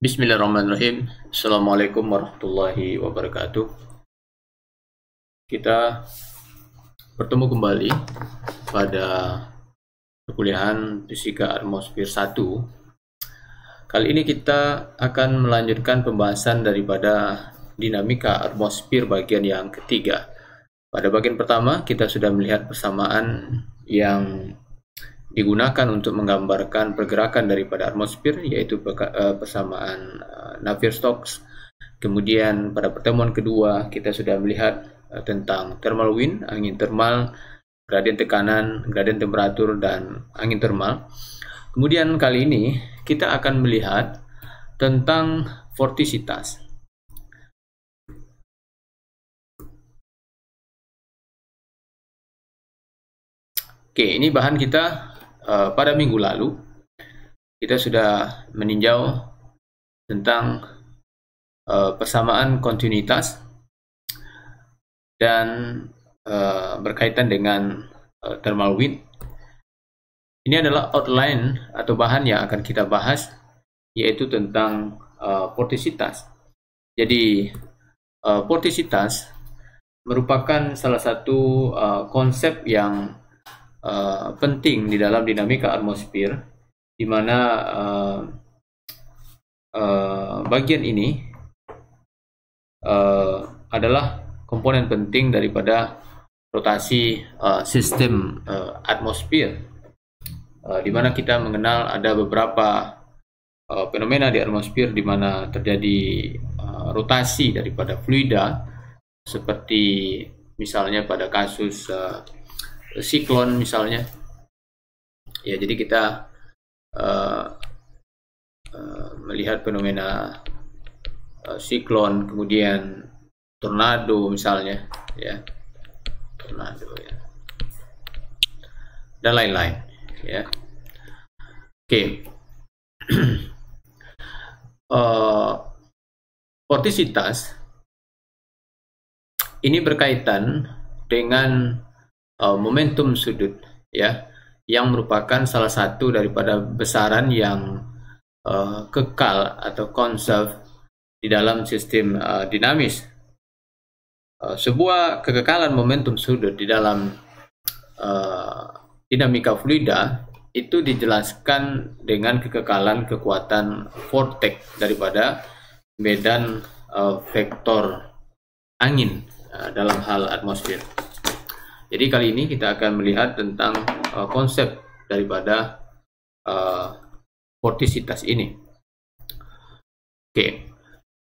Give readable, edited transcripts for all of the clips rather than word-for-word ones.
Bismillahirrahmanirrahim. Assalamualaikum warahmatullahi wabarakatuh. Kita bertemu kembali pada perkuliahan Fisika Atmosfer 1. Kali ini kita akan melanjutkan pembahasan daripada dinamika atmosfer bagian yang ketiga. Pada bagian pertama kita sudah melihat persamaan yang digunakan untuk menggambarkan pergerakan daripada atmosfer, yaitu persamaan Navier-Stokes. Kemudian pada pertemuan kedua kita sudah melihat tentang thermal wind, angin termal, gradien tekanan, gradien temperatur, dan angin termal. Kemudian kali ini kita akan melihat tentang vortisitas. Oke, ini bahan kita. Pada minggu lalu kita sudah meninjau tentang persamaan kontinuitas dan berkaitan dengan thermal wind. Ini adalah outline atau bahan yang akan kita bahas, yaitu tentang vortisitas. Jadi vortisitas merupakan salah satu konsep yang penting di dalam dinamika atmosfer, di mana bagian ini adalah komponen penting daripada rotasi sistem atmosfer, di mana kita mengenal ada beberapa fenomena di atmosfer di mana terjadi rotasi daripada fluida, seperti misalnya pada kasus siklon misalnya, ya. Jadi kita melihat fenomena siklon, kemudian tornado misalnya, ya, tornado, ya, dan lain-lain, ya. Oke. Vortisitas ini berkaitan dengan momentum sudut, ya, yang merupakan salah satu daripada besaran yang kekal atau conserve di dalam sistem dinamis. Sebuah kekekalan momentum sudut di dalam dinamika fluida itu dijelaskan dengan kekekalan kekuatan vortex daripada medan vektor angin dalam hal atmosfer. Jadi kali ini kita akan melihat tentang konsep daripada vortisitas ini. Oke,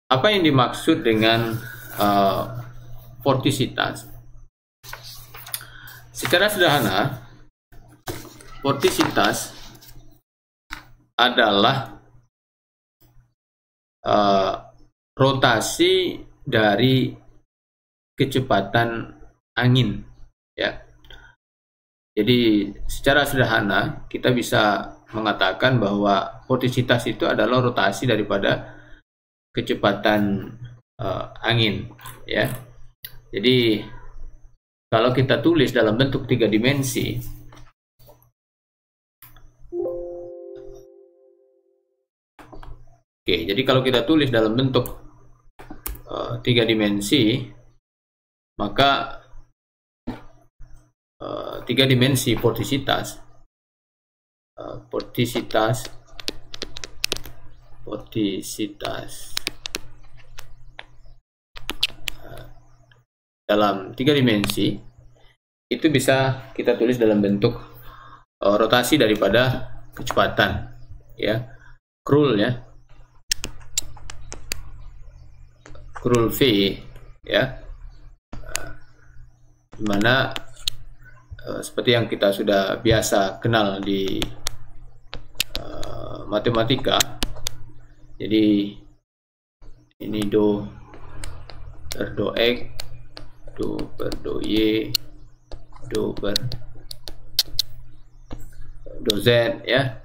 apa yang dimaksud dengan vortisitas? Secara sederhana, vortisitas adalah rotasi dari kecepatan angin, ya. Jadi secara sederhana kita bisa mengatakan bahwa vortisitas itu adalah rotasi daripada kecepatan angin, ya. Jadi kalau kita tulis dalam bentuk 3 dimensi, oke, jadi kalau kita tulis dalam bentuk 3 dimensi, maka 3 dimensi vortisitas dalam 3 dimensi itu bisa kita tulis dalam bentuk rotasi daripada kecepatan, ya, curl, ya, curl V, ya, dimana seperti yang kita sudah biasa kenal di matematika. Jadi ini do per do x, do per do y, do per do z, ya.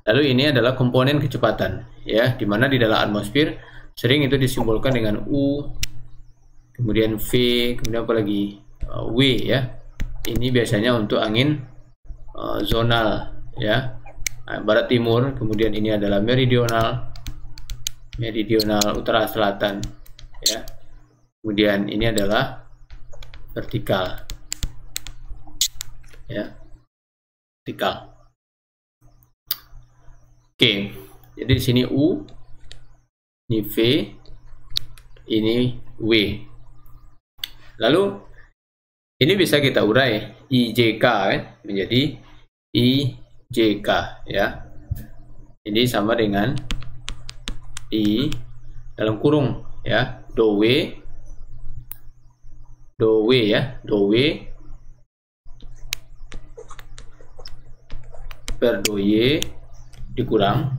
Lalu ini adalah komponen kecepatan, ya, dimana di dalam atmosfer sering itu disimbolkan dengan U, kemudian V, kemudian apa lagi, W, ya. Ini biasanya untuk angin zonal, ya, barat timur. Kemudian ini adalah meridional, meridional utara selatan, ya. Kemudian ini adalah vertikal, ya, vertikal. Oke, jadi di sini U, ini V, ini W. Lalu ini bisa kita urai IJK menjadi IJK, ya. Ini sama dengan I dalam kurung, ya, do W ya, do W per do Y dikurang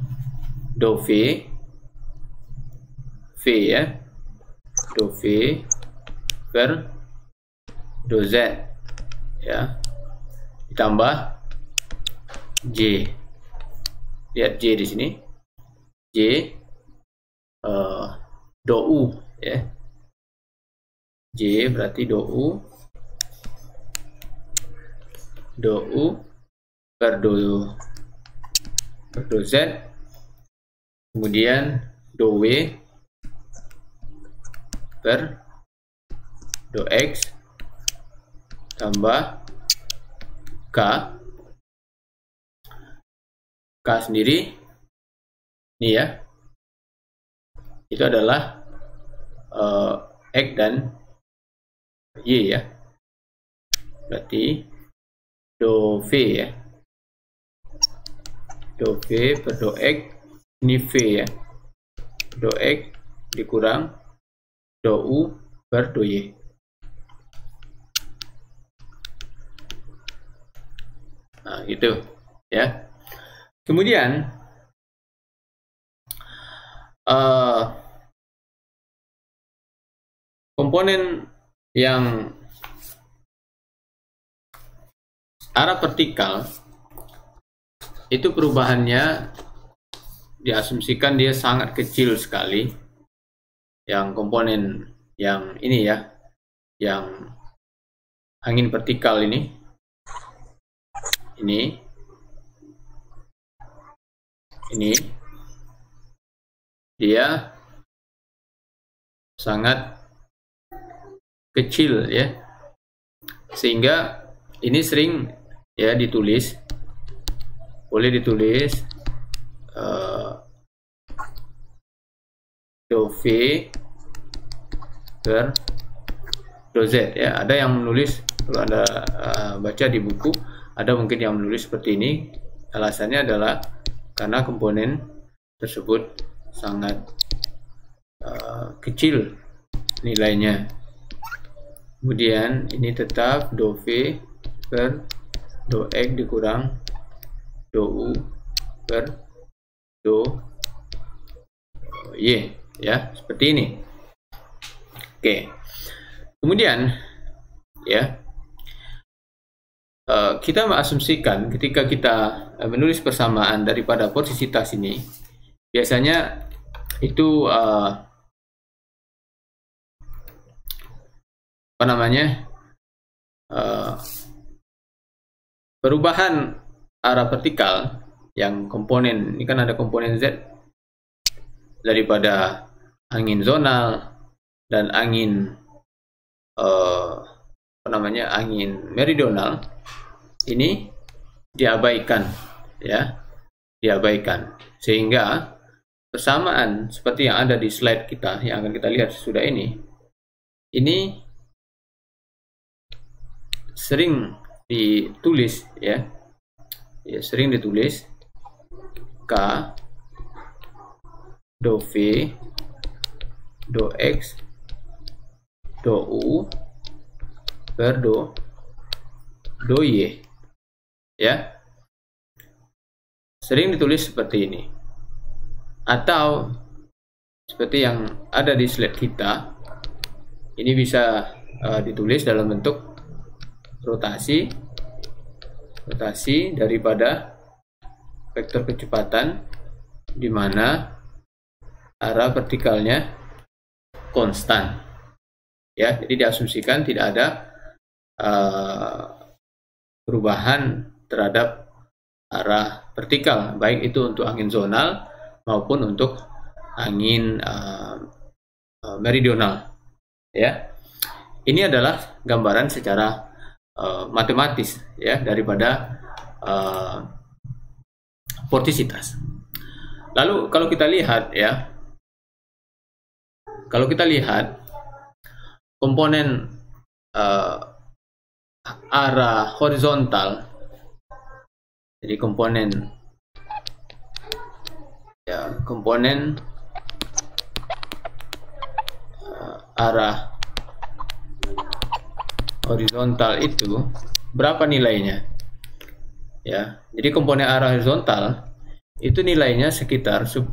do V ya, do V per do Z, ya, ditambah J. Lihat J di sini, J do U, ya. J berarti do U per do Z, kemudian do W per do X tambah K sendiri ini, ya, itu adalah X dan Y, ya, berarti do V, ya, do V per do X, ini V, ya, do X dikurang do U per do Y. Nah, gitu, ya. Kemudian komponen yang arah vertikal itu perubahannya diasumsikan dia sangat kecil sekali. Yang komponen yang ini, ya, yang angin vertikal ini dia sangat kecil, ya, sehingga ini sering, ya, boleh ditulis do V per do Z, ya. Ada yang menulis, kalau Anda baca di buku, ada mungkin yang menulis seperti ini. Alasannya adalah karena komponen tersebut sangat kecil nilainya. Kemudian ini tetap do V per do X dikurang do U per do Y, ya, seperti ini. Oke. Kemudian, ya, kita mengasumsikan ketika kita menulis persamaan daripada posisi tas ini, biasanya itu perubahan arah vertikal yang komponen ini, kan ada komponen Z daripada angin zonal dan angin angin meridional ini diabaikan, ya, sehingga persamaan seperti yang ada di slide kita yang akan kita lihat sesudah ini sering ditulis, ya, sering ditulis K do V do X do U per do Y, ya, sering ditulis seperti ini, atau seperti yang ada di slide kita ini bisa ditulis dalam bentuk rotasi daripada vektor kecepatan di mana arah vertikalnya konstan, ya. Jadi diasumsikan tidak ada perubahan terhadap arah vertikal, baik itu untuk angin zonal maupun untuk angin meridional. Ya, ini adalah gambaran secara matematis ya daripada vortisitas. Lalu kalau kita lihat ya, komponen arah horizontal, jadi komponen arah horizontal itu berapa nilainya ya. Jadi komponen arah horizontal itu nilainya sekitar 10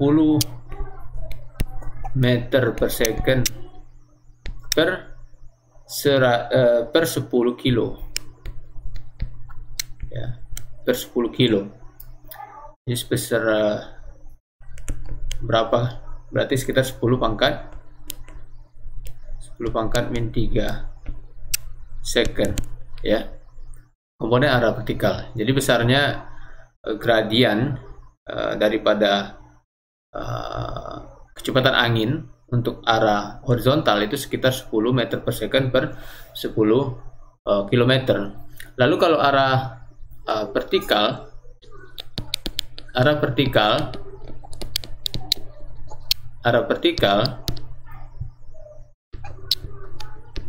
meter per second per 10 kilo ya, per 10 kilo. Jadi sebesar berapa? Berarti sekitar 10 pangkat min 3 second ya, komponen arah vertikal. Jadi besarnya gradian daripada kecepatan angin untuk arah horizontal itu sekitar 10 meter per second per 10 kilometer. Lalu kalau arah vertikal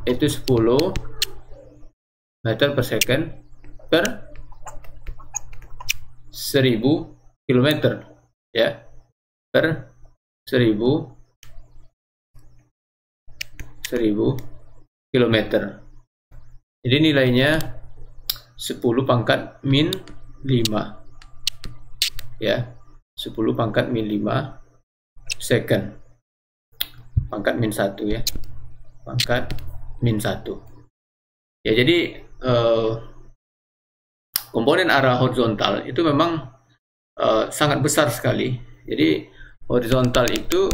itu 10 meter per second per 1000 kilometer ya, per 1000 kilometer. Jadi nilainya 10 pangkat min 5 ya, 10 pangkat min 5 second, pangkat min 1 ya, pangkat min 1 ya. Jadi komponen arah horizontal itu memang sangat besar sekali. Jadi horizontal itu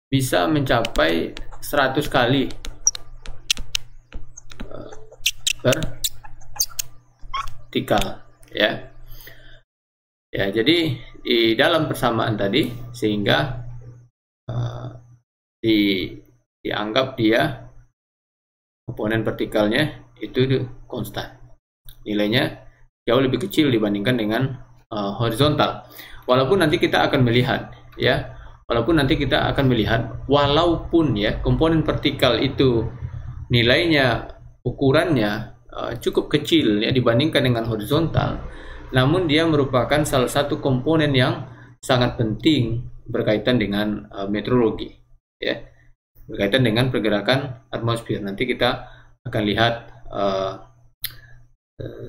bisa mencapai 100 kali vertikal ya. Ya, jadi di dalam persamaan tadi sehingga dianggap dia komponen vertikalnya itu konstan, nilainya jauh lebih kecil dibandingkan dengan horizontal. Walaupun nanti kita akan melihat ya, walaupun ya komponen vertikal itu nilainya, ukurannya cukup kecil ya dibandingkan dengan horizontal, namun dia merupakan salah satu komponen yang sangat penting berkaitan dengan meteorologi ya, berkaitan dengan pergerakan atmosfer. Nanti kita akan lihat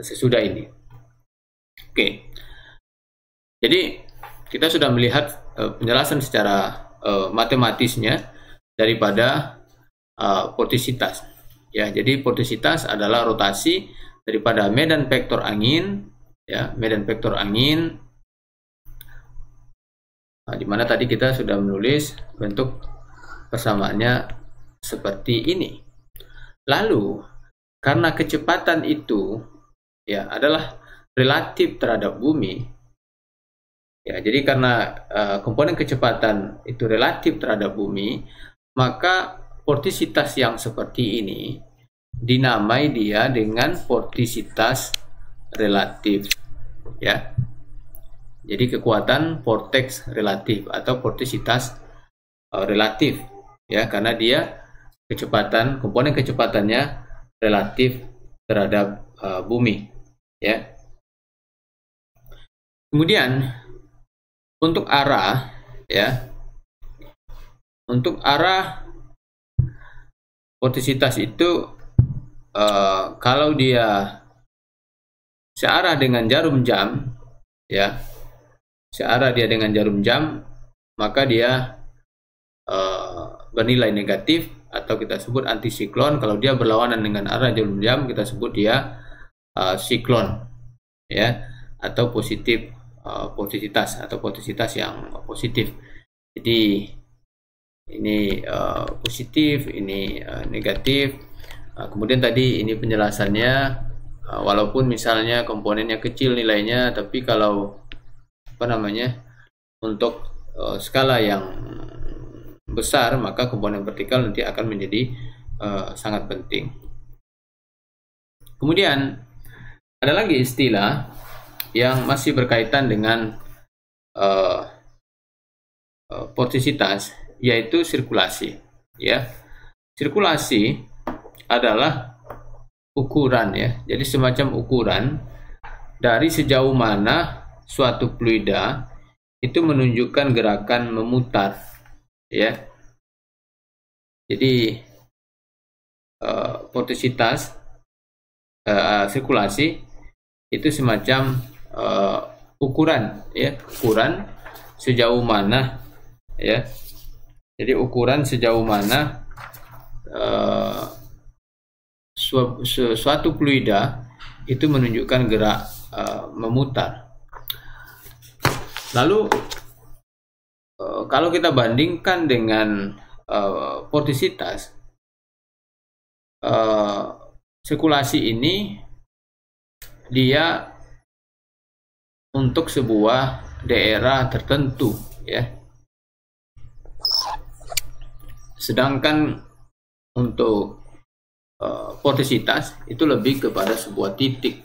sesudah ini. Oke, jadi kita sudah melihat penjelasan secara matematisnya daripada vortisitas ya. Jadi vortisitas adalah rotasi daripada medan vektor angin ya, medan vektor angin, di mana tadi kita sudah menulis bentuk persamaannya seperti ini. Lalu karena kecepatan itu ya adalah relatif terhadap bumi ya, jadi karena komponen kecepatan itu relatif terhadap bumi, maka vortisitas yang seperti ini dinamai dia dengan vortisitas relatif ya. Jadi kekuatan vortex relatif atau vortisitas relatif ya, karena dia komponen kecepatannya relatif terhadap bumi ya. Kemudian untuk arah ya, untuk arah vortisitas itu kalau dia searah dengan jarum jam ya, searah dia dengan jarum jam, maka dia bernilai negatif atau kita sebut antisiklon. Kalau dia berlawanan dengan arah jarum jam, kita sebut dia siklon ya, atau positif vortisitas atau vortisitas yang positif. Jadi ini positif, ini negatif. Kemudian tadi ini penjelasannya, walaupun misalnya komponennya kecil nilainya, tapi kalau untuk skala yang besar, maka komponen vertikal nanti akan menjadi sangat penting. Kemudian ada lagi istilah yang masih berkaitan dengan vortisitas, yaitu sirkulasi. Ya, sirkulasi adalah ukuran, ya. Jadi semacam ukuran dari sejauh mana suatu fluida itu menunjukkan gerakan memutar, ya. Jadi vortisitas, sirkulasi itu semacam ukuran, ya, ukuran sejauh mana, ya. Jadi ukuran sejauh mana suatu fluida itu menunjukkan gerak memutar. Lalu kalau kita bandingkan dengan vortisitas, sirkulasi ini dia untuk sebuah daerah tertentu, ya. Sedangkan untuk vortisitas itu lebih kepada sebuah titik,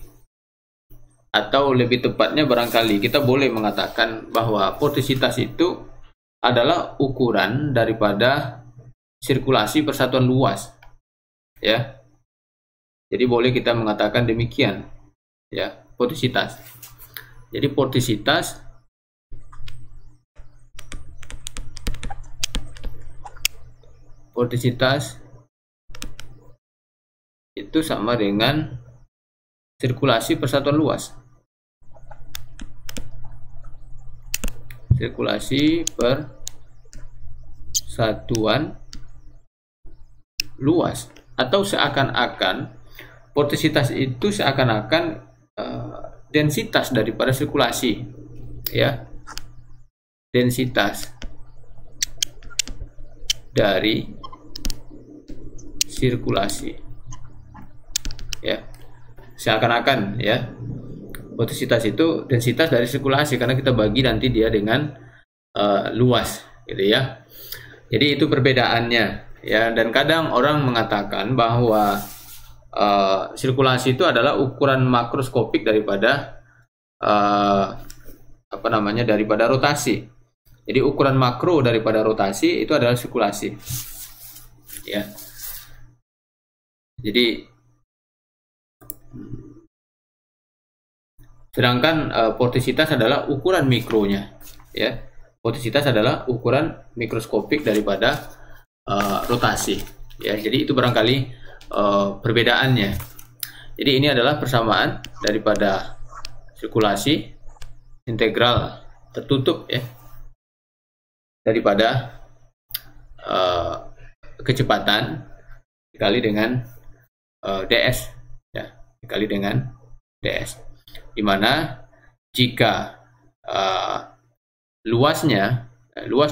atau lebih tepatnya barangkali kita boleh mengatakan bahwa vortisitas itu adalah ukuran daripada sirkulasi persatuan luas, ya. Jadi boleh kita mengatakan demikian, ya, vortisitas. Jadi vortisitas itu sama dengan sirkulasi persatuan luas. Sirkulasi persatuan luas, atau seakan-akan vortisitas itu seakan-akan densitas daripada sirkulasi, ya. Densitas dari sirkulasi, ya. Seakan-akan, ya, vortisitas itu densitas dari sirkulasi karena kita bagi nanti dia dengan luas, gitu, ya. Jadi itu perbedaannya, ya. Dan kadang orang mengatakan bahwa sirkulasi itu adalah ukuran makroskopik daripada daripada rotasi. Jadi ukuran makro daripada rotasi itu adalah sirkulasi, ya. Jadi sedangkan vortisitas adalah ukuran mikronya, ya. Vortisitas adalah ukuran mikroskopik daripada rotasi, ya. Jadi itu barangkali perbedaannya. Jadi ini adalah persamaan daripada sirkulasi integral tertutup, ya, daripada kecepatan dikali dengan ds, ya, dikali dengan ds, dimana jika luas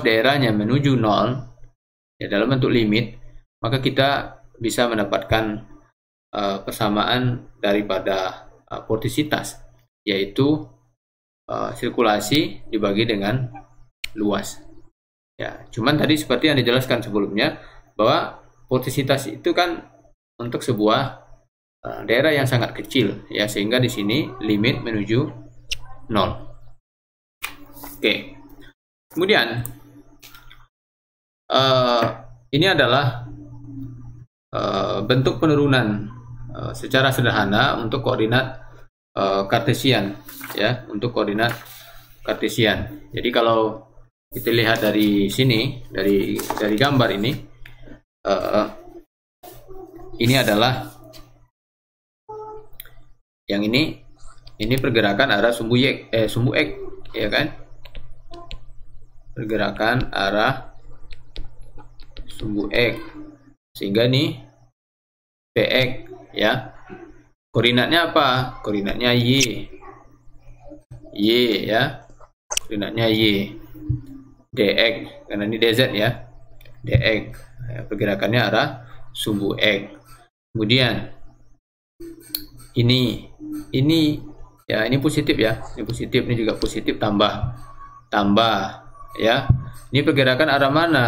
daerahnya menuju 0, ya, dalam bentuk limit, maka kita bisa mendapatkan persamaan daripada vortisitas, yaitu sirkulasi dibagi dengan luas, ya. Cuman tadi seperti yang dijelaskan sebelumnya bahwa vortisitas itu kan untuk sebuah daerah yang sangat kecil, ya, sehingga di sini limit menuju 0. Oke. Kemudian ini adalah bentuk penurunan secara sederhana untuk koordinat kartesian, ya, untuk koordinat kartesian. Jadi kalau kita lihat dari sini, dari gambar ini adalah yang ini pergerakan arah sumbu X, ya kan? Pergerakan arah sumbu X, sehingga nih Px, ya. Koordinatnya apa? Koordinatnya Y, ya. Koordinatnya Y. Dx, karena ini dz, ya. Dx, ya, pergerakannya arah sumbu X. Kemudian ini Ya, ini positif ya. Ini positif, ini juga positif, tambah. Tambah ya. Ini pergerakan arah mana?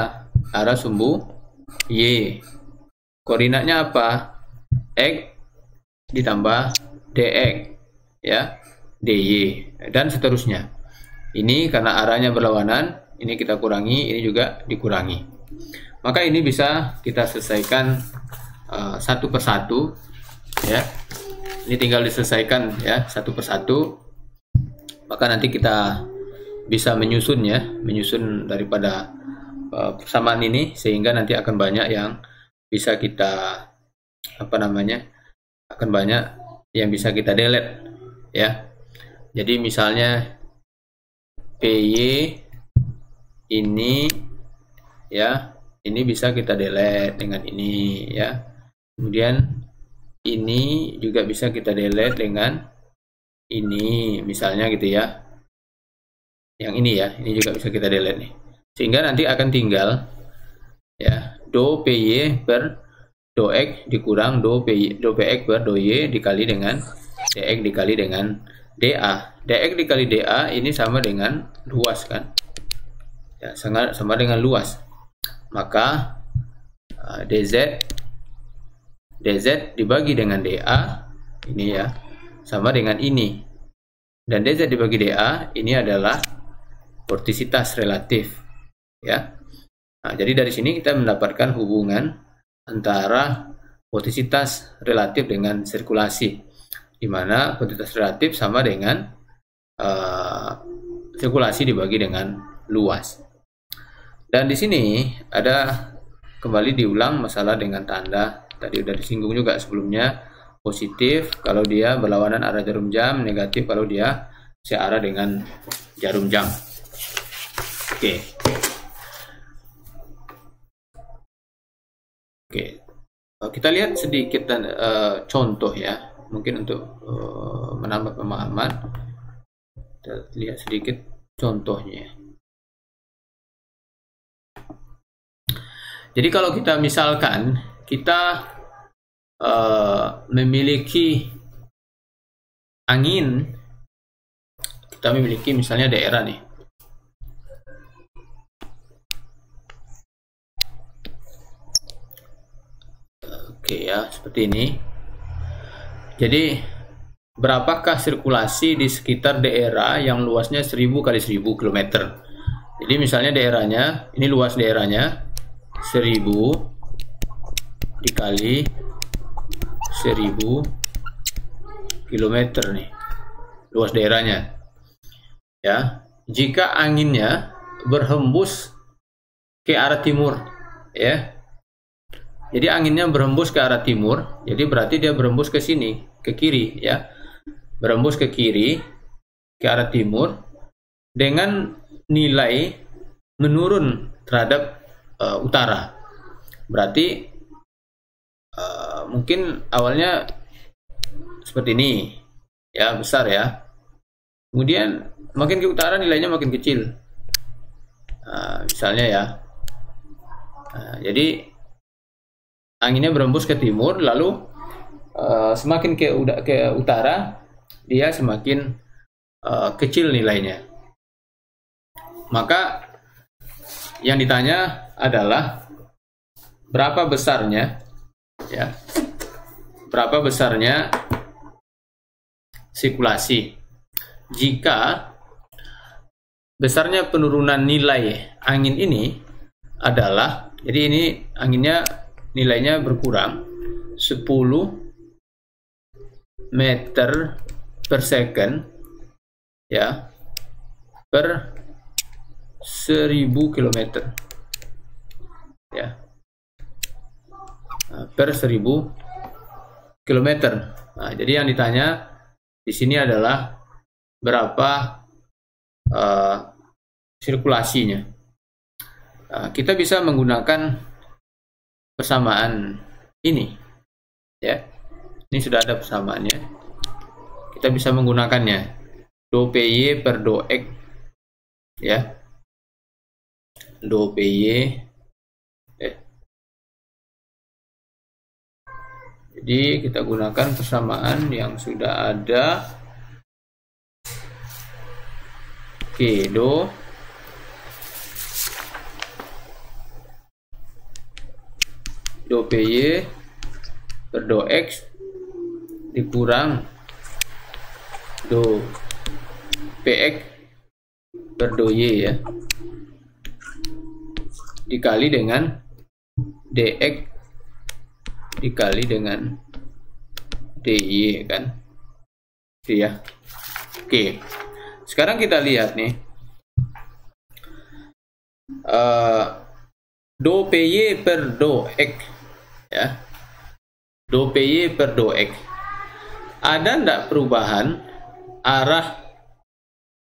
Arah sumbu Y. Koordinatnya apa? X ditambah DX ya. DY dan seterusnya. Ini karena arahnya berlawanan, ini kita kurangi, ini juga dikurangi. Maka ini bisa kita selesaikan satu persatu ya. Ini tinggal diselesaikan ya satu persatu. Maka nanti kita bisa menyusun ya, menyusun daripada persamaan ini, sehingga nanti akan banyak yang bisa kita akan banyak yang bisa kita delete ya. Jadi misalnya PY ini ya, ini bisa kita delete dengan ini ya. Kemudian ini juga bisa kita delete dengan ini misalnya gitu ya. Yang ini ya, ini juga bisa kita delete nih. Sehingga nanti akan tinggal ya do PY per do X dikurang do PX per do Y dikali dengan DX dikali dengan DA. DX dikali DA ini sama dengan luas kan? Ya, sama dengan luas. Maka DZ dibagi dengan DA ini ya sama dengan ini. Dan DZ dibagi DA ini adalah vortisitas relatif ya. Nah, jadi dari sini kita mendapatkan hubungan antara vortisitas relatif dengan sirkulasi, di mana vortisitas relatif sama dengan sirkulasi dibagi dengan luas. Dan di sini ada kembali diulang masalah dengan tanda, tadi udah disinggung juga sebelumnya. Positif kalau dia berlawanan arah jarum jam, negatif kalau dia searah dengan jarum jam. Oke. Kita lihat sedikit contoh ya, mungkin untuk menambah pemahaman. Kita lihat sedikit contohnya. Jadi kalau kita misalkan kita memiliki angin, kita memiliki misalnya daerah nih. Oke ya, seperti ini. Jadi berapakah sirkulasi di sekitar daerah yang luasnya 1000 kali 1000 km? Jadi misalnya daerahnya, ini luas daerahnya 1000 dikali 1000 km nih, luas daerahnya. Ya, jika anginnya berhembus ke arah timur, ya. Jadi anginnya berhembus ke arah timur, jadi berarti dia berhembus ke sini, ke kiri, ya. Berhembus ke kiri, ke arah timur, dengan nilai menurun terhadap utara. Berarti mungkin awalnya seperti ini, ya, besar ya. Kemudian makin ke utara nilainya makin kecil. Misalnya ya. Jadi anginnya berhembus ke timur, lalu semakin ke utara dia semakin kecil nilainya. Maka yang ditanya adalah berapa besarnya, ya, berapa besarnya sirkulasi jika besarnya penurunan nilai angin ini adalah, jadi ini anginnya nilainya berkurang 10 meter per second, ya, per 1000 km, ya, per 1000 km. Nah, jadi yang ditanya di sini adalah berapa sirkulasinya. Kita bisa menggunakan persamaan ini, ya. Ini sudah ada persamaannya. Kita bisa menggunakannya. Do PY per do X, ya. Do PY. Jadi kita gunakan persamaan yang sudah ada Oke, do PY per do X dikurang do PX per do Y ya, dikali dengan DX dikali dengan DY kan, itu ya. Oke, sekarang kita lihat nih, do PY per do X ya, do PY per do X, ada enggak perubahan arah,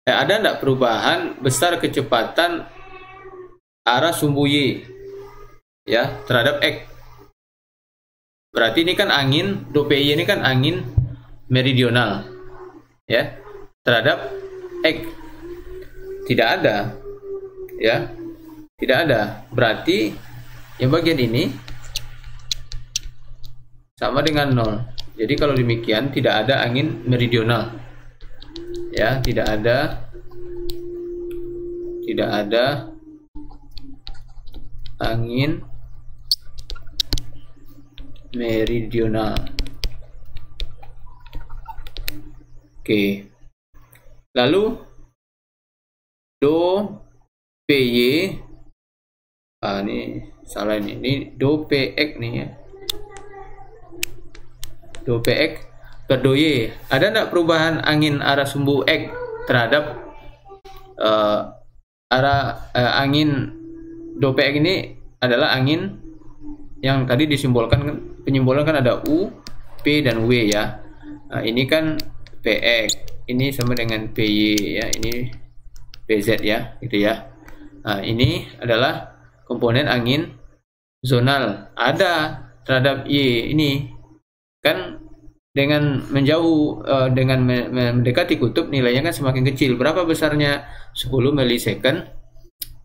ada enggak perubahan besar kecepatan arah sumbu Y ya terhadap X? Berarti ini kan angin, do PY ini kan angin meridional ya terhadap X. Tidak ada ya, tidak ada. Berarti yang bagian ini sama dengan 0. Jadi kalau demikian tidak ada angin meridional ya, tidak ada angin meridional. Oke, lalu do PY, ini salah, ini do PX nih ya, do PX per do Y, ada enggak perubahan angin arah sumbu X terhadap angin do PX? Ini adalah angin yang tadi disimbolkan, penyimbolan kan ada U, P dan W ya. Nah, ini kan PX, ini sama dengan PY ya, ini PZ ya, gitu ya. Nah, ini adalah komponen angin zonal ada terhadap Y. Ini kan dengan menjauh, dengan mendekati kutub nilainya kan semakin kecil. Berapa besarnya? 10 milisecond,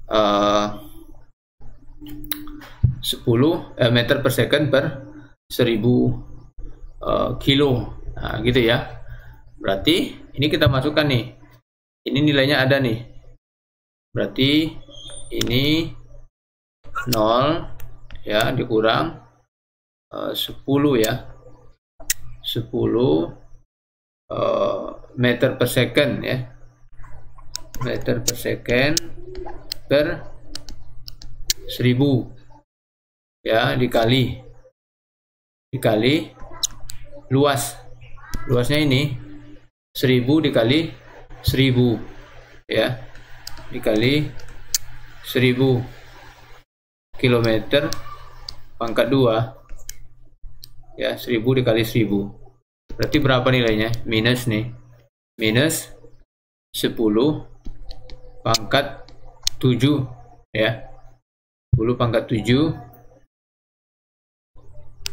10 meter per second per 1000 kilo. Nah, gitu ya. Berarti ini kita masukkan nih, ini nilainya ada nih, berarti ini 0 ya dikurang 10 ya, 10 meter per second ya, meter per second per 1000 ya, dikali luasnya ini 1000 dikali 1000 ya, dikali 1000 kilometer pangkat 2 ya, 1000 dikali 1000, berarti berapa nilainya? Minus nih, minus 10 pangkat 7 ya, 10 pangkat 7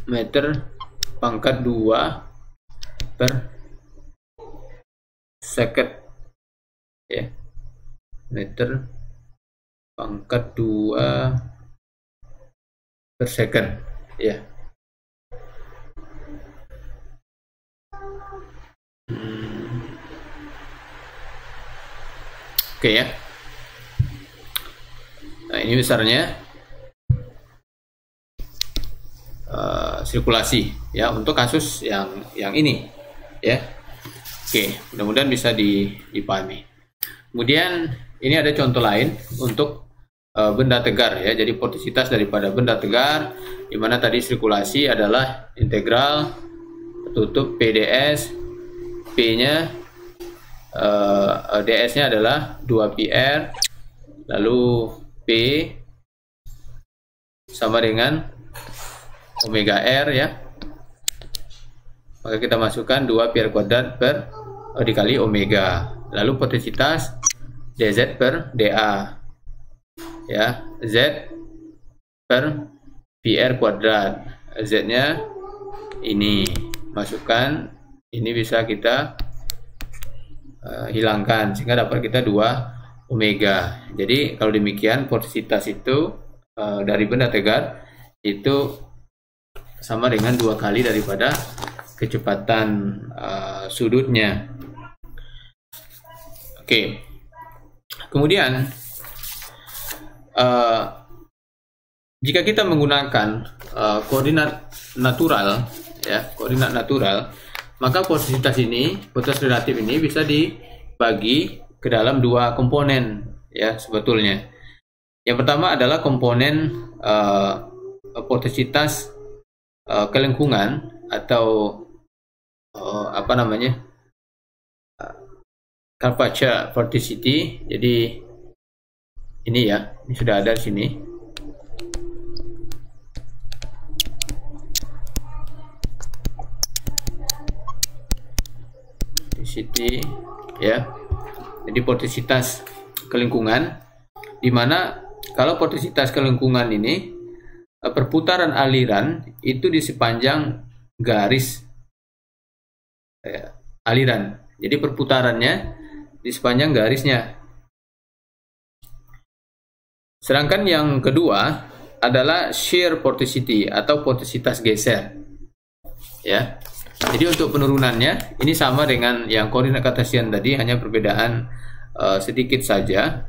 meter pangkat 2 per second ya, meter pangkat 2 per second ya. Oke ya. Nah, ini besarnya sirkulasi ya untuk kasus yang ini ya. Oke, mudah-mudahan bisa dipahami. Kemudian ini ada contoh lain untuk benda tegar ya. Jadi vortisitas daripada benda tegar, di mana tadi sirkulasi adalah integral tertutup PdS, P-nya ds-nya adalah 2πr, lalu P sama dengan omega r ya. Maka kita masukkan 2πr kuadrat per dikali omega. Lalu vortisitas dz per dA ya, z per πr kuadrat. Z-nya ini masukkan, ini bisa kita hilangkan sehingga dapat kita 2 omega. Jadi kalau demikian vortisitas itu dari benda tegar itu sama dengan 2 kali daripada kecepatan sudutnya. Oke. Kemudian jika kita menggunakan koordinat natural, ya, koordinat natural, maka posisitas relatif ini bisa dibagi ke dalam dua komponen, ya, sebetulnya. Yang pertama adalah komponen posisitas kelengkungan atau apa namanya, curvature vorticity. Jadi ini, ya, ini sudah ada di sini. Vorticity, ya. Jadi vortisitas kelingkungan, di mana kalau vortisitas kelingkungan ini perputaran aliran itu di sepanjang garis aliran. Jadi perputarannya di sepanjang garisnya. Sedangkan yang kedua adalah shear vorticity atau vortisitas geser, ya. Jadi untuk penurunannya ini sama dengan yang koordinat kartesian tadi, hanya perbedaan sedikit saja.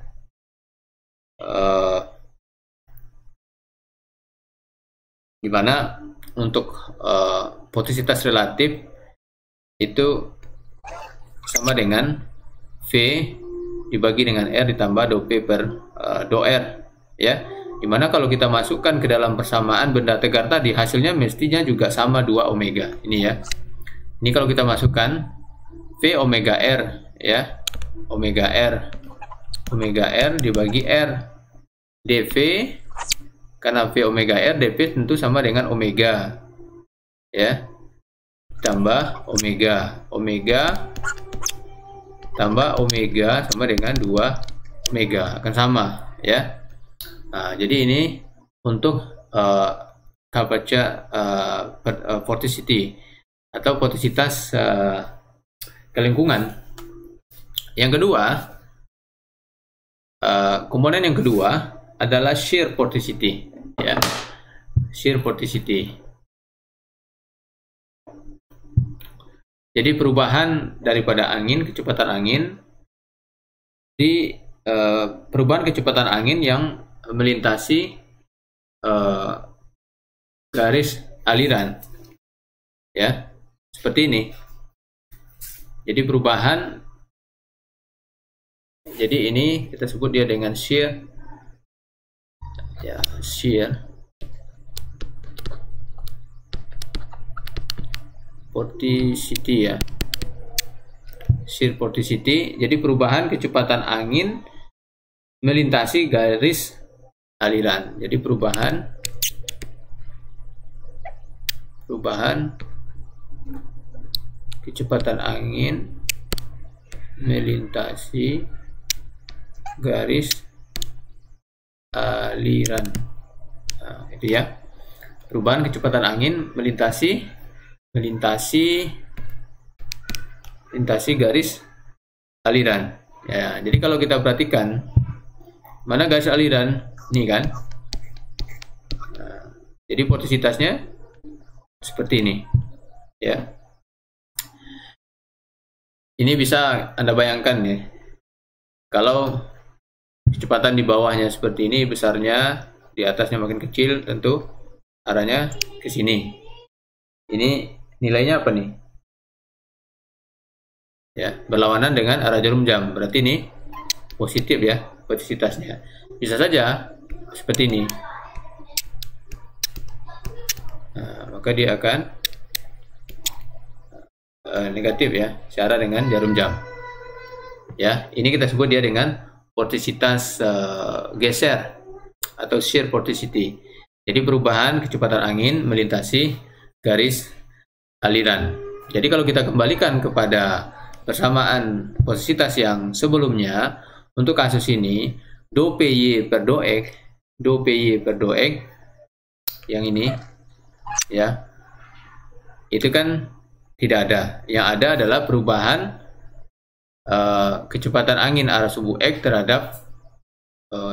Dimana untuk vortisitas relatif itu sama dengan V dibagi dengan R ditambah dou P per dou R, ya. Dimana kalau kita masukkan ke dalam persamaan benda tegar tadi, hasilnya mestinya juga sama 2 omega. Ini, ya. Ini kalau kita masukkan V omega R, ya. Omega R dibagi R dV, karena V omega R dV tentu sama dengan omega, ya. Tambah omega tambah omega sama dengan 2 omega, akan sama, ya. Nah, jadi ini untuk curvature vorticity atau vortisitas kelingkungan. Yang kedua, komponen yang kedua adalah shear vorticity, ya. Shear vorticity. Jadi perubahan daripada angin, kecepatan angin, di perubahan kecepatan angin yang melintasi garis aliran, ya, seperti ini. Jadi perubahan, jadi ini kita sebut dia dengan shear, ya, shear vorticity, ya, shear vorticity. Jadi perubahan kecepatan angin melintasi garis aliran. Jadi perubahan kecepatan angin melintasi garis aliran. Nah, itu, ya. Perubahan kecepatan angin melintasi garis aliran. Ya, jadi kalau kita perhatikan mana garis aliran, ini kan. Nah, jadi vortisitasnya seperti ini, ya. Ini bisa Anda bayangkan, ya. Kalau kecepatan di bawahnya seperti ini, besarnya, di atasnya makin kecil, tentu arahnya ke sini. Ini nilainya apa nih? Ya, berlawanan dengan arah jarum jam. Berarti ini positif, ya, vortisitasnya. Bisa saja seperti ini. Nah, maka dia akan negatif, ya, searah dengan jarum jam. Ya, ini kita sebut dia dengan vortisitas geser atau shear vorticity. Jadi perubahan kecepatan angin melintasi garis aliran. Jadi kalau kita kembalikan kepada persamaan posisitas yang sebelumnya, untuk kasus ini dou PY per dou X, yang ini, ya, itu kan tidak ada. Yang ada adalah perubahan kecepatan angin arah subu X terhadap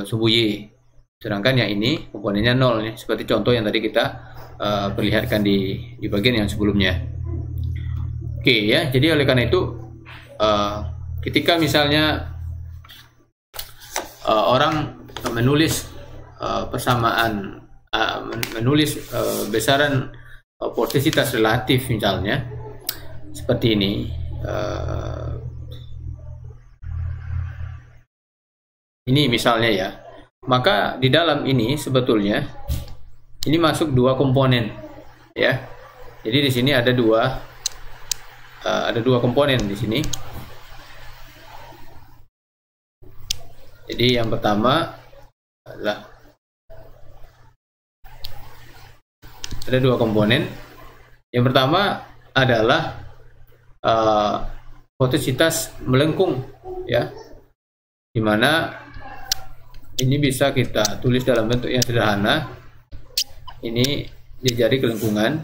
subu Y. Sedangkan yang ini komponennya 0, nih, seperti contoh yang tadi kita perlihatkan di bagian yang sebelumnya. Oke, ya. Jadi oleh karena itu ketika misalnya orang menulis persamaan, menulis besaran positivitas relatif misalnya seperti ini. Ini misalnya ya, maka di dalam ini sebetulnya ini masuk dua komponen ya. Jadi di sini ada dua komponen di sini. Jadi yang pertama adalah ada dua komponen. Yang pertama adalah positivitas melengkung ya, dimana ini bisa kita tulis dalam bentuk yang sederhana. Ini di jari kelengkungan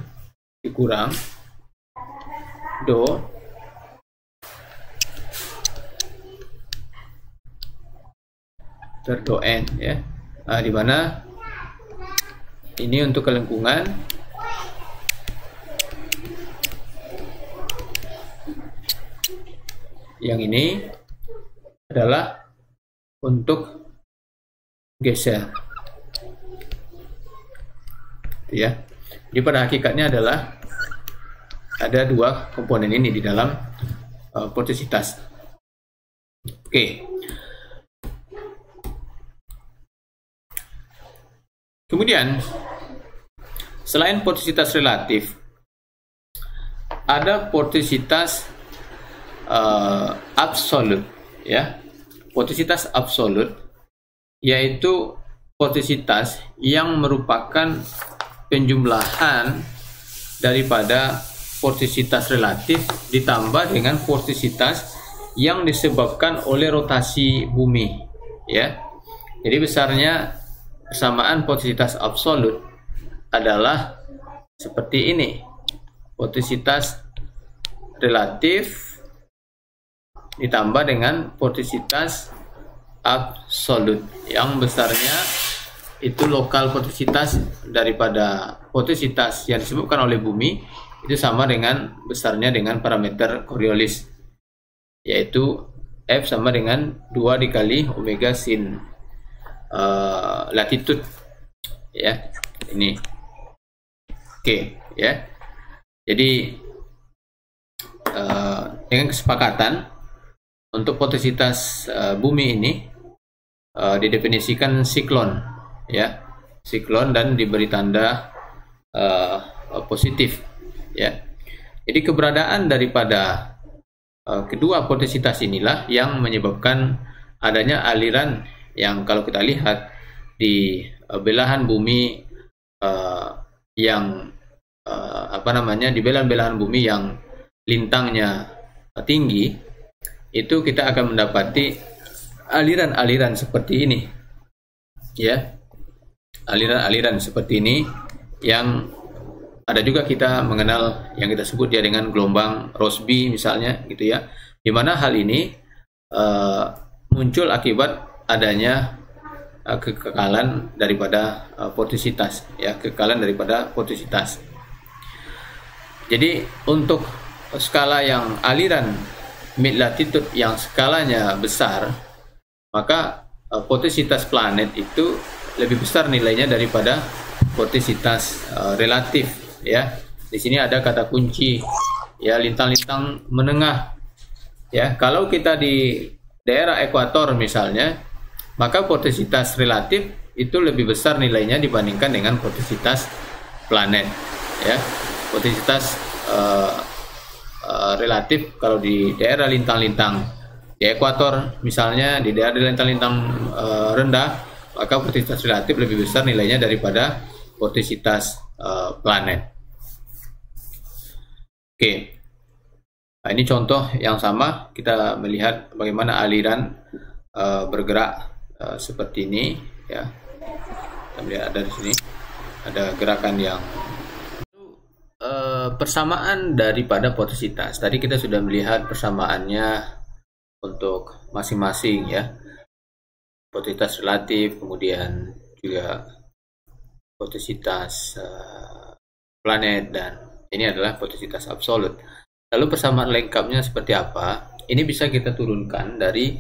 dikurang do do n ya. Nah, di mana ini untuk kelengkungan, yang ini adalah untuk geser ya. Jadi pada hakikatnya adalah ada dua komponen ini di dalam positivitas. Oke. Kemudian selain positivitas relatif, ada positivitas absolut ya. Positivitas absolut yaitu positivitas yang merupakan penjumlahan daripada positivitas relatif ditambah dengan positivitas yang disebabkan oleh rotasi bumi ya. Jadi besarnya persamaan positivitas absolut adalah seperti ini. Positivitas relatif ditambah dengan positivitas absolut yang besarnya itu lokal positivitas daripada positivitas yang disebabkan oleh bumi itu sama dengan besarnya dengan parameter Coriolis, yaitu F sama dengan 2 dikali omega sin latitude ya. Ini oke ya. Jadi dengan kesepakatan untuk positivitas bumi ini didefinisikan siklon ya, siklon, dan diberi tanda positif ya. Jadi keberadaan daripada kedua positivitas inilah yang menyebabkan adanya aliran yang kalau kita lihat di belahan bumi yang di belahan bumi yang lintangnya tinggi, itu kita akan mendapati aliran-aliran seperti ini ya. Aliran-aliran seperti ini yang ada juga kita mengenal yang kita sebut ya dengan gelombang Rossby misalnya gitu ya, dimana hal ini muncul akibat adanya kekekalan daripada positivitas ya, kekekalan daripada positivitas. Jadi untuk skala yang aliran mid latitude yang skalanya besar, maka positivitas planet itu lebih besar nilainya daripada positivitas relatif ya. Di sini ada kata kunci ya, lintang-lintang menengah ya. Kalau kita di daerah ekuator misalnya, maka positivitas relatif itu lebih besar nilainya dibandingkan dengan positivitas planet ya. Positivitas relatif kalau di daerah lintang-lintang di ekuator misalnya, di daerah lintang-lintang rendah, maka positivitas relatif lebih besar nilainya daripada positivitas planet. Oke. Nah, ini contoh yang sama, kita melihat bagaimana aliran bergerak seperti ini ya. Kita melihat ada di sini ada gerakan yang persamaan daripada positivitas. Tadi kita sudah melihat persamaannya untuk masing-masing ya. Positivitas relatif, kemudian juga positivitas planet, dan ini adalah positivitas absolut. Lalu persamaan lengkapnya seperti apa? Ini bisa kita turunkan dari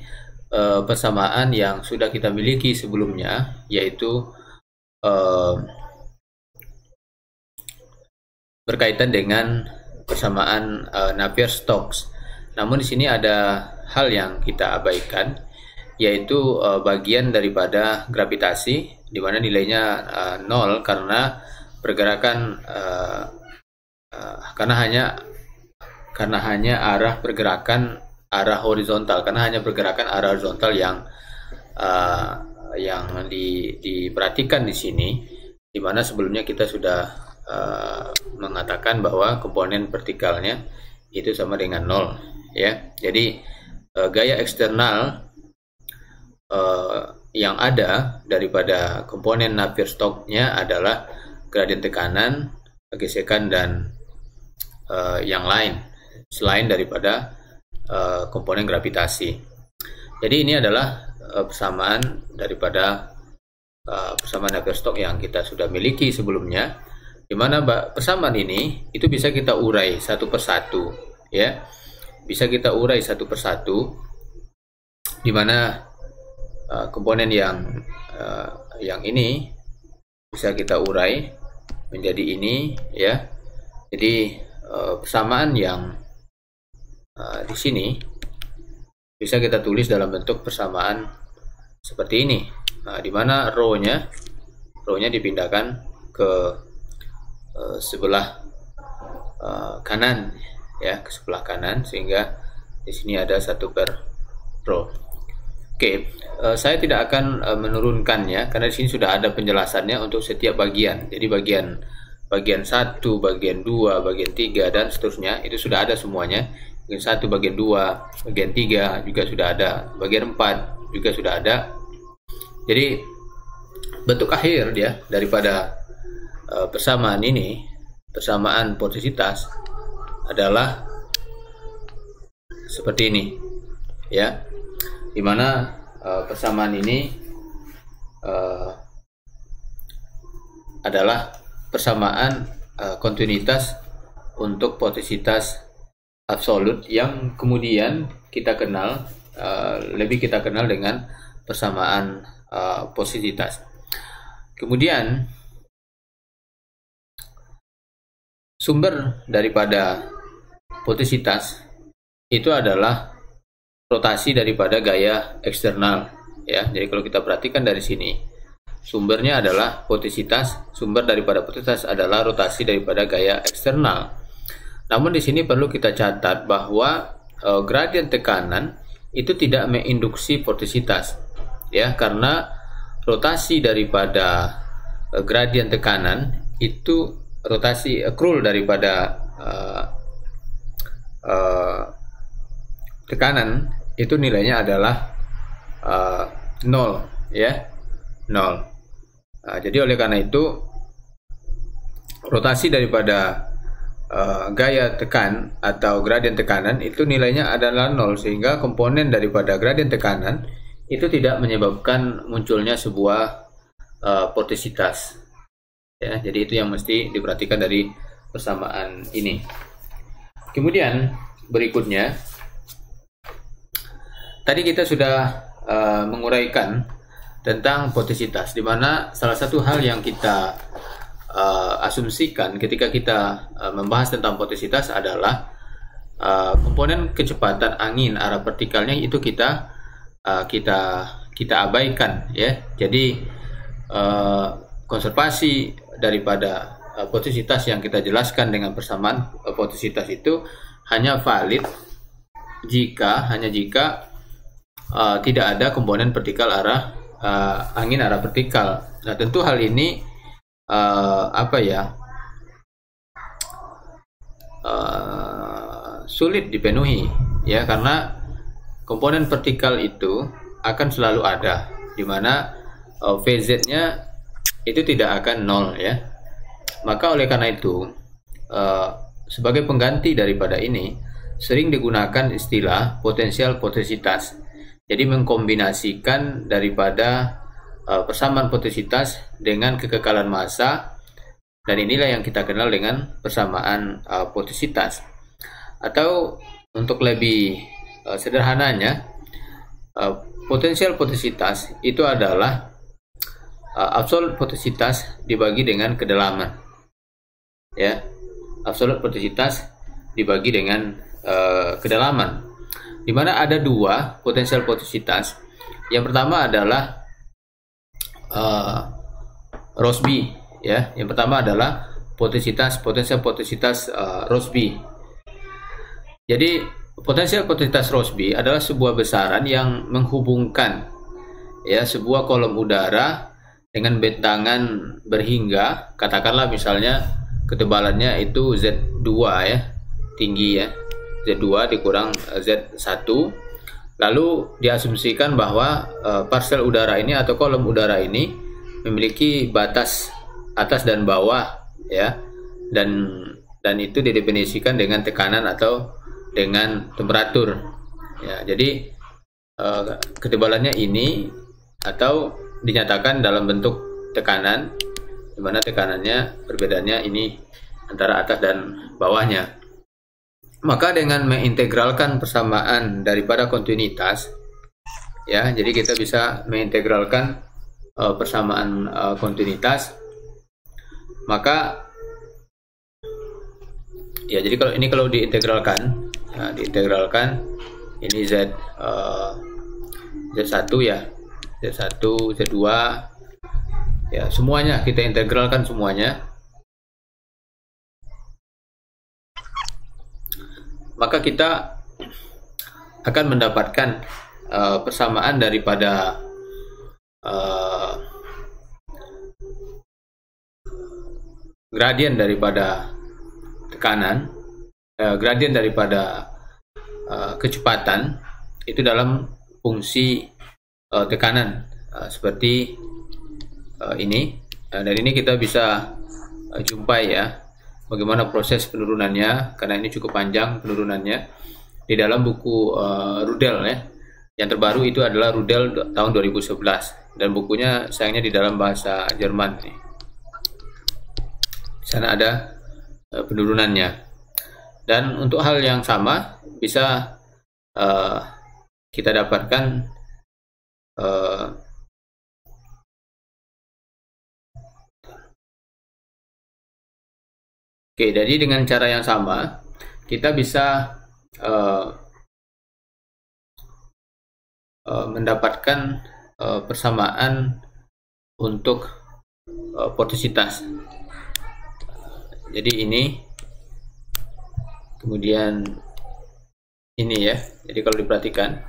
persamaan yang sudah kita miliki sebelumnya, yaitu berkaitan dengan persamaan Navier-Stokes. Namun di sini ada hal yang kita abaikan, yaitu bagian daripada gravitasi, di mana nilainya 0 karena pergerakan karena hanya arah pergerakan arah horizontal, karena hanya pergerakan arah horizontal yang diperhatikan di sini, di mana sebelumnya kita sudah mengatakan bahwa komponen vertikalnya itu sama dengan 0, ya. Jadi gaya eksternal yang ada daripada komponen Navier-Stokes-nya adalah gradien tekanan, gesekan, dan yang lain selain daripada komponen gravitasi. Jadi ini adalah persamaan daripada persamaan Navier-Stokes yang kita sudah miliki sebelumnya, di mana persamaan ini itu bisa kita urai satu persatu, ya. Bisa kita urai satu persatu, di mana komponen yang ini bisa kita urai menjadi ini, ya. Jadi persamaan yang di sini bisa kita tulis dalam bentuk persamaan seperti ini, di mana rho-nya dipindahkan ke sebelah kanan, ya, ke sebelah kanan, sehingga di sini ada 1/rho. Oke, saya tidak akan menurunkannya karena di sini sudah ada penjelasannya untuk setiap bagian. Jadi bagian 1, bagian 2, bagian 3, dan seterusnya itu sudah ada semuanya. Bagian 1, bagian 2, bagian 3 juga sudah ada, bagian 4 juga sudah ada. Jadi bentuk akhir ya daripada persamaan ini, persamaan posisitas, adalah seperti ini, ya, dimana persamaan ini adalah persamaan kontinuitas untuk posisitas absolut yang kemudian kita kenal lebih kita kenal dengan persamaan posisitas. Kemudian sumber daripada posisitas itu adalah rotasi daripada gaya eksternal, ya. Jadi kalau kita perhatikan dari sini, sumbernya adalah posisitas, sumber daripada posisitas adalah rotasi daripada gaya eksternal. Namun di sini perlu kita catat bahwa gradien tekanan itu tidak menginduksi posisitas, ya, karena rotasi daripada gradien tekanan itu rotasi accrual daripada tekanan itu nilainya adalah 0, ya, 0. Jadi oleh karena itu rotasi daripada gaya tekan atau gradien tekanan itu nilainya adalah 0, sehingga komponen daripada gradien tekanan itu tidak menyebabkan munculnya sebuah posisitas, ya. Jadi itu yang mesti diperhatikan dari persamaan ini. Kemudian berikutnya, tadi kita sudah menguraikan tentang posisitas, di mana salah satu hal yang kita asumsikan ketika kita membahas tentang posisitas adalah komponen kecepatan angin arah vertikalnya itu kita abaikan, ya. Jadi konservasi daripada posisitas yang kita jelaskan dengan persamaan posisitas itu hanya valid jika tidak ada komponen vertikal arah angin arah vertikal. Nah, tentu hal ini sulit dipenuhi, ya, karena komponen vertikal itu akan selalu ada, di mana VZ-nya itu tidak akan 0, ya. Maka oleh karena itu sebagai pengganti daripada ini sering digunakan istilah potensial posisitas. Jadi mengkombinasikan daripada persamaan posisitas dengan kekekalan massa, dan inilah yang kita kenal dengan persamaan posisitas. Atau untuk lebih sederhananya, potensial potisitas itu adalah absolut potisitas dibagi dengan kedalaman. Ya, absolut potisitas dibagi dengan kedalaman. Di mana ada dua potensial potisitas. Yang pertama adalah Rossby, ya. Yang pertama adalah potensial potisitas Rossby. Jadi potensial potisitas Rossby adalah sebuah besaran yang menghubungkan ya sebuah kolom udara dengan bentangan berhingga, katakanlah misalnya ketebalannya itu Z2 ya, tinggi ya, Z2 dikurang Z1, lalu diasumsikan bahwa parsel udara ini atau kolom udara ini memiliki batas atas dan bawah ya, dan itu didefinisikan dengan tekanan atau dengan temperatur ya. Jadi ketebalannya ini atau dinyatakan dalam bentuk tekanan, di mana tekanannya perbedaannya ini antara atas dan bawahnya. Maka dengan mengintegralkan persamaan daripada kontinuitas ya, jadi kita bisa mengintegralkan persamaan kontinuitas, maka ya, jadi kalau diintegralkan ya, ini Z1 ya, Z1, Z2 ya, semuanya kita integralkan semuanya, maka kita akan mendapatkan persamaan daripada gradien daripada tekanan, gradien daripada kecepatan itu dalam fungsi tekanan seperti ini. Dari ini kita bisa jumpai ya bagaimana proses penurunannya, karena ini cukup panjang penurunannya di dalam buku Rudel ya. Yang terbaru itu adalah Rudel tahun 2011 dan bukunya sayangnya di dalam bahasa Jerman nih. Di sana ada penurunannya. Dan untuk hal yang sama bisa kita dapatkan oke, jadi dengan cara yang sama kita bisa mendapatkan persamaan untuk vortisitas. Jadi ini, kemudian ini ya. Jadi kalau diperhatikan,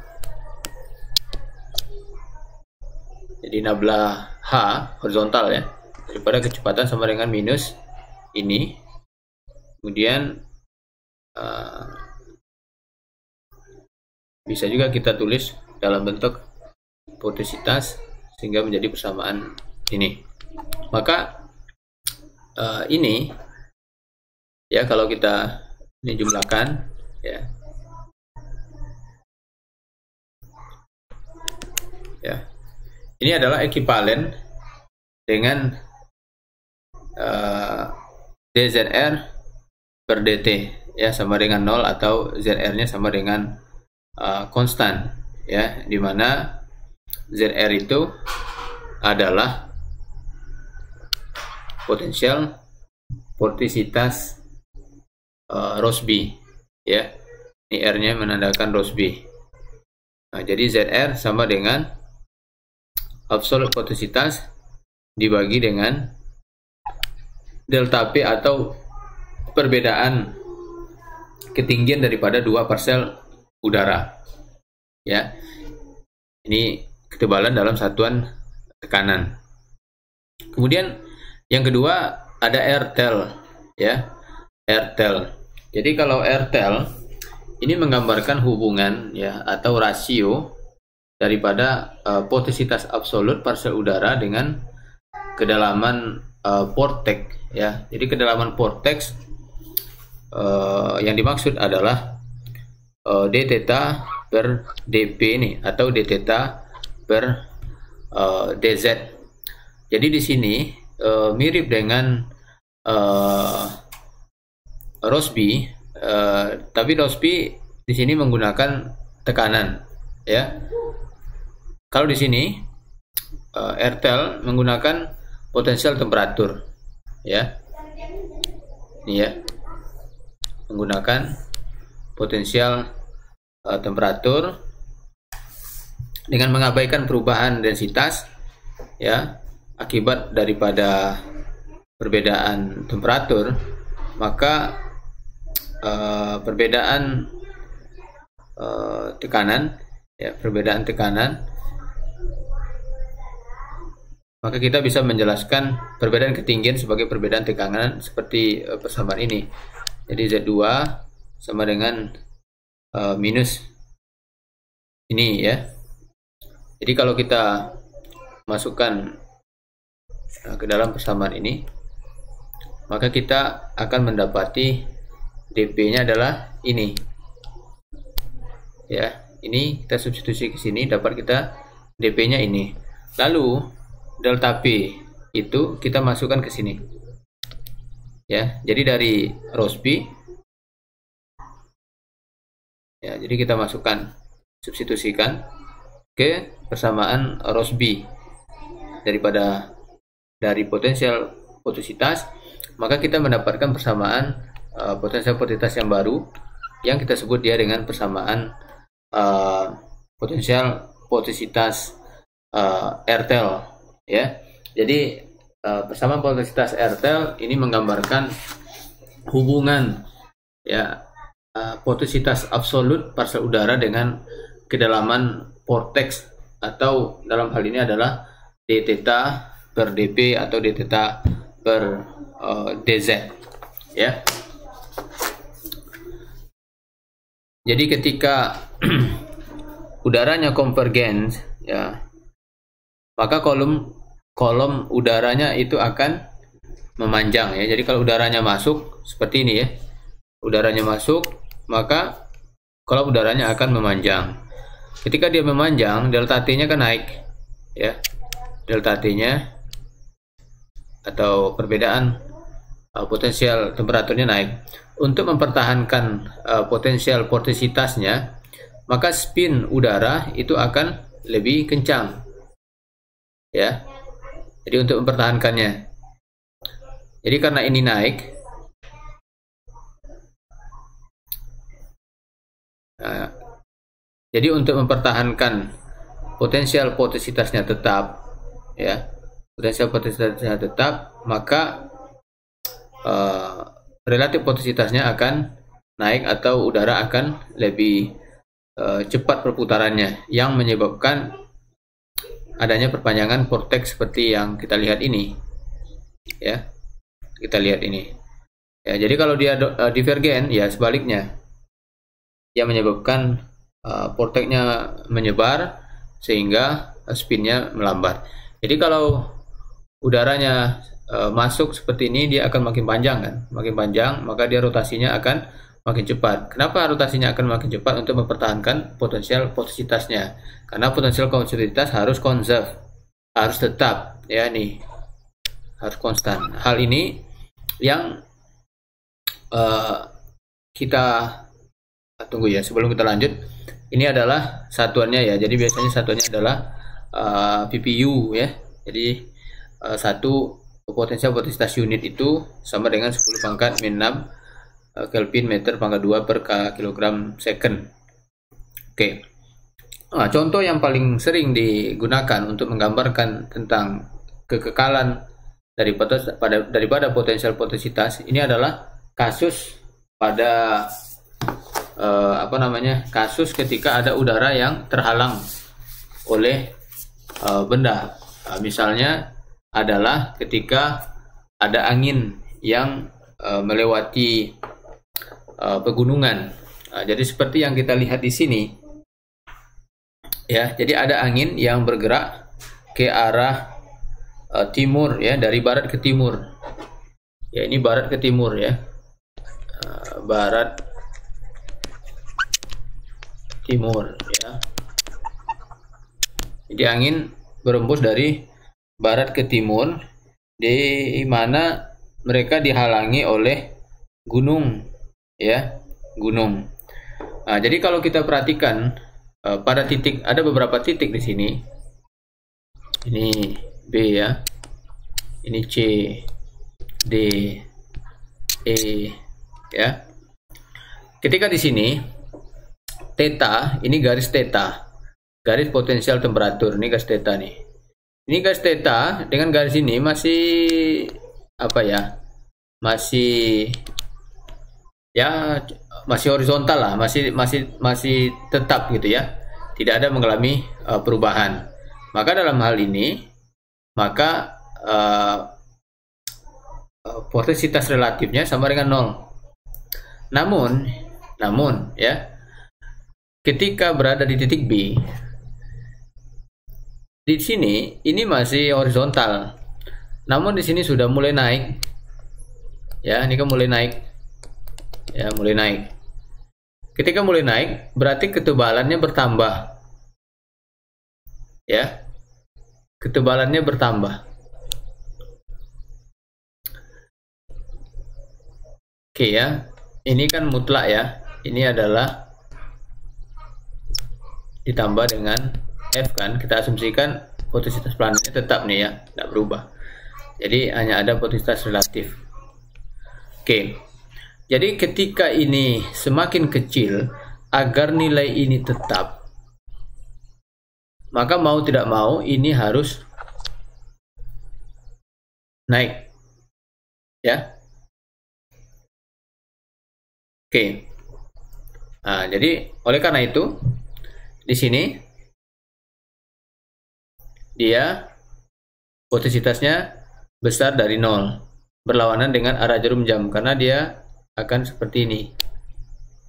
jadi nabla H horizontal ya, daripada kecepatan sama dengan minus ini. Kemudian bisa juga kita tulis dalam bentuk vortisitas sehingga menjadi persamaan ini. Maka ini ya, kalau kita ini jumlahkan ya, ini adalah ekivalen dengan dZr per dt ya, sama dengan 0 atau Zr-nya sama dengan konstan ya, dimana Zr itu adalah potensial vortisitas Rossby ya. Ini R-nya menandakan Rossby. Nah, jadi Zr sama dengan absolut vortisitas dibagi dengan delta P atau perbedaan ketinggian daripada dua parsel udara ya. Ini ketebalan dalam satuan tekanan. Kemudian yang kedua ada RTEL ya, RTEL. Jadi kalau RTEL ini menggambarkan hubungan ya atau rasio daripada vortisitas absolut parsel udara dengan kedalaman vortex ya. Jadi kedalaman vortex yang dimaksud adalah d theta per dp ini atau d theta per dz. Jadi di sini mirip dengan Rossby, tapi Rossby di sini menggunakan tekanan ya. kalau di sini airtel menggunakan potensial temperatur, ya. Ini ya, menggunakan potensial temperatur dengan mengabaikan perubahan densitas, ya, akibat daripada perbedaan temperatur, maka perbedaan tekanan, ya, perbedaan tekanan, maka kita bisa menjelaskan perbedaan ketinggian sebagai perbedaan tekanan seperti persamaan ini. Jadi Z2 sama dengan minus ini, ya. Jadi kalau kita masukkan ke dalam persamaan ini, maka kita akan mendapati dp-nya adalah ini, ya. Ini kita substitusi ke sini, dapat kita dp-nya ini. Lalu delta P itu kita masukkan ke sini, ya. Jadi dari Rossby, ya, jadi kita masukkan, substitusikan ke persamaan Rossby dari potensial potositas, maka kita mendapatkan persamaan potensial potositas yang baru yang kita sebut dia dengan persamaan potensial potositas airtel, ya. Jadi persamaan potositas airtel ini menggambarkan hubungan, ya, potositas absolut parsial udara dengan kedalaman vortex, atau dalam hal ini adalah d theta per dp atau d theta per dz, ya. Jadi ketika udaranya konvergens, ya, maka kolom udaranya itu akan memanjang, ya. Jadi kalau udaranya masuk seperti ini, ya, udaranya masuk, maka kolom udaranya akan memanjang. Ketika dia memanjang, delta T-nya kan naik, ya. Delta T-nya atau perbedaan potensial temperaturnya naik. Untuk mempertahankan potensial potositasnya, maka spin udara itu akan lebih kencang, ya. Jadi untuk mempertahankannya, jadi karena ini naik, jadi untuk mempertahankan potensial potositasnya tetap, ya, potensial potositasnya tetap, maka relatif potositasnya akan naik atau udara akan lebih cepat perputarannya, yang menyebabkan adanya perpanjangan vortex seperti yang kita lihat ini, ya. Kita lihat ini, ya. Jadi kalau dia divergen, ya sebaliknya, yang menyebabkan vortexnya menyebar sehingga spinnya melambat. Jadi kalau udaranya masuk seperti ini, dia akan makin panjang, kan, makin panjang, maka dia rotasinya akan makin cepat. Kenapa rotasinya akan makin cepat? Untuk mempertahankan potensial potositasnya, karena potensial potositas harus konserv, harus tetap, ya, nih harus konstan. Hal ini yang kita tunggu, ya, sebelum kita lanjut. Ini adalah satuannya, ya. Jadi biasanya satuannya adalah PPU, ya. Jadi satu potensial potositas unit itu sama dengan 10 pangkat min 6 Kelvin meter pangkat 2 per kilogram second. Oke. Nah, contoh yang paling sering digunakan untuk menggambarkan tentang kekekalan daripada potensial potositas ini adalah kasus pada kasus ketika ada udara yang terhalang oleh benda. Misalnya adalah ketika ada angin yang melewati pegunungan. Jadi seperti yang kita lihat di sini, ya. Jadi ada angin yang bergerak ke arah timur, ya, dari barat ke timur. Ya, ini barat ke timur, ya. Barat timur, ya. Jadi angin berembus dari barat ke timur, di mana mereka dihalangi oleh gunung, ya, gunung. Nah, jadi kalau kita perhatikan pada titik, ada beberapa titik di sini, ini B ya, ini C, D, E ya. Ketika di sini theta, ini garis theta, garis potensial temperatur, ini garis theta nih. Ini garis theta dengan garis ini masih apa ya? Masih horizontal lah, masih tetap gitu ya. Tidak ada mengalami perubahan. Maka dalam hal ini, maka potensitas relatifnya sama dengan 0. Namun ya, ketika berada di titik B, di sini ini masih horizontal. Namun di sini sudah mulai naik. Ya, ini kan mulai naik. Ya, mulai naik. Ketika mulai naik, berarti ketebalannya bertambah. Ya. Ketebalannya bertambah. Oke ya. Ini kan mutlak ya. Ini adalah ditambah dengan F kan. Kita asumsikan potensitas planetnya tetap nih ya, tidak berubah. Jadi hanya ada potensitas relatif. Oke. Jadi ketika ini semakin kecil, agar nilai ini tetap, maka mau tidak mau ini harus naik. Ya. Oke. Nah, jadi oleh karena itu di sini dia potensitasnya besar dari 0, berlawanan dengan arah jarum jam karena dia akan seperti ini.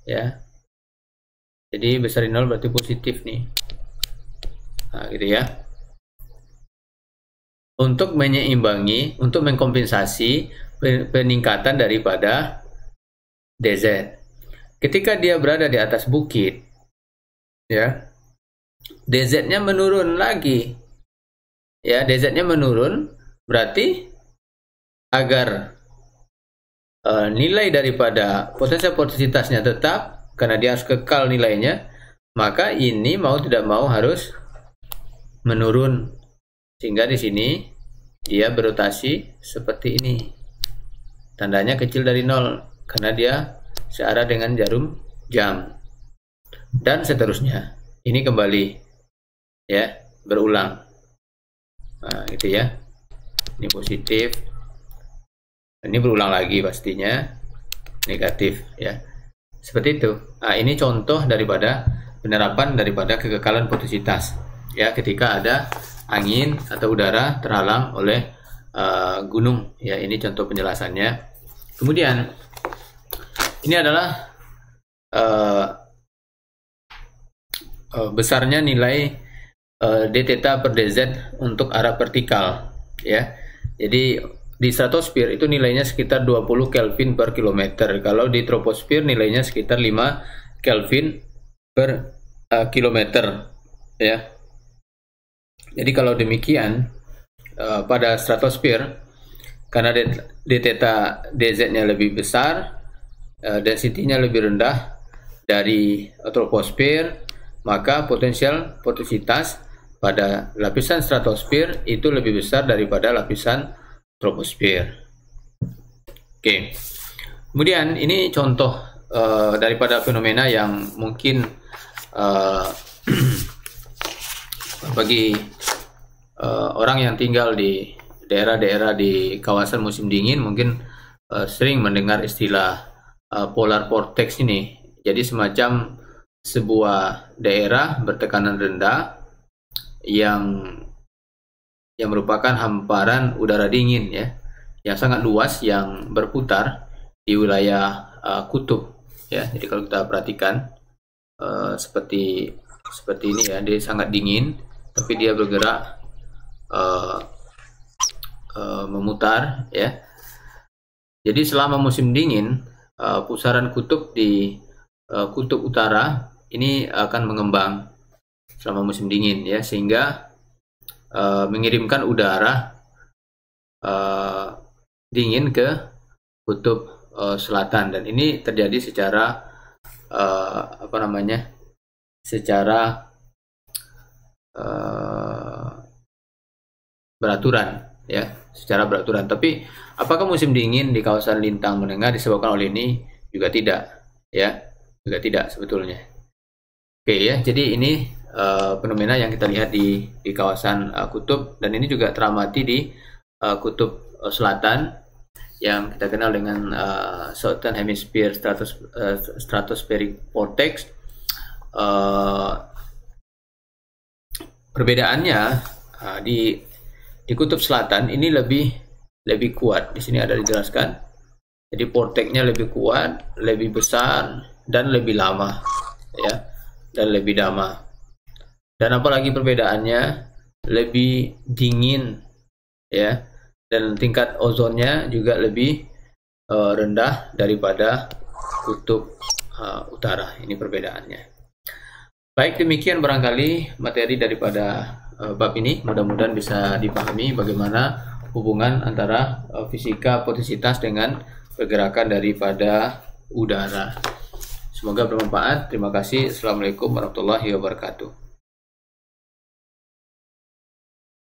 Ya. Jadi besar dari 0 berarti positif nih. Nah, gitu ya. Untuk menyeimbangi, untuk mengkompensasi peningkatan daripada DZ. Ketika dia berada di atas bukit, ya, DZ-nya menurun lagi. Ya, DZ-nya menurun, berarti agar nilai daripada potensitasnya tetap, karena dia harus kekal nilainya, maka ini mau tidak mau harus menurun. Sehingga di sini dia berotasi seperti ini. Tandanya kecil dari 0. Karena dia searah dengan jarum jam, dan seterusnya. Ini kembali ya, berulang. Nah, gitu ya. Ini positif, ini berulang lagi pastinya negatif ya, seperti itu. Nah, ini contoh daripada penerapan daripada kekekalan potensitas ya, ketika ada angin atau udara terhalang oleh gunung ya. Ini contoh penjelasannya. Kemudian ini adalah besarnya nilai d theta per dz untuk arah vertikal ya. Jadi di stratosfer itu nilainya sekitar 20 Kelvin per kilometer. Kalau di troposfer nilainya sekitar 5 Kelvin per kilometer ya. Jadi kalau demikian pada stratosfer, karena d theta dz-nya lebih besar, density-nya lebih rendah dari troposfer, maka potensitas pada lapisan stratosfer itu lebih besar daripada lapisan troposfer. Oke. Kemudian ini contoh daripada fenomena yang mungkin bagi orang yang tinggal di daerah-daerah di kawasan musim dingin mungkin sering mendengar istilah polar vortex ini. Jadi semacam sebuah daerah bertekanan rendah yang merupakan hamparan udara dingin ya, yang sangat luas yang berputar di wilayah kutub ya. Jadi kalau kita perhatikan seperti ini ya, dia sangat dingin tapi dia bergerak memutar ya. Jadi selama musim dingin pusaran kutub di kutub utara ini akan mengembang selama musim dingin ya, sehingga mengirimkan udara dingin ke kutub selatan, dan ini terjadi secara secara beraturan, ya, secara beraturan. Tapi apakah musim dingin di kawasan lintang menengah disebabkan oleh ini? Juga tidak, ya, juga tidak sebetulnya. Oke ya, jadi ini fenomena yang kita lihat di kawasan kutub, dan ini juga teramati di kutub selatan yang kita kenal dengan Southern Hemisphere Stratospheric Vortex. Perbedaannya di kutub selatan ini lebih kuat. Di sini ada dijelaskan. Jadi vortexnya lebih kuat, lebih besar, dan lebih lama, ya, dan lebih lama. Dan apalagi perbedaannya lebih dingin, ya, dan tingkat ozonnya juga lebih rendah daripada kutub utara. Ini perbedaannya. Baik, demikian barangkali materi daripada bab ini. Mudah-mudahan bisa dipahami bagaimana hubungan antara fisika fotosintesa dengan pergerakan daripada udara. Semoga bermanfaat. Terima kasih. Assalamualaikum warahmatullahi wabarakatuh.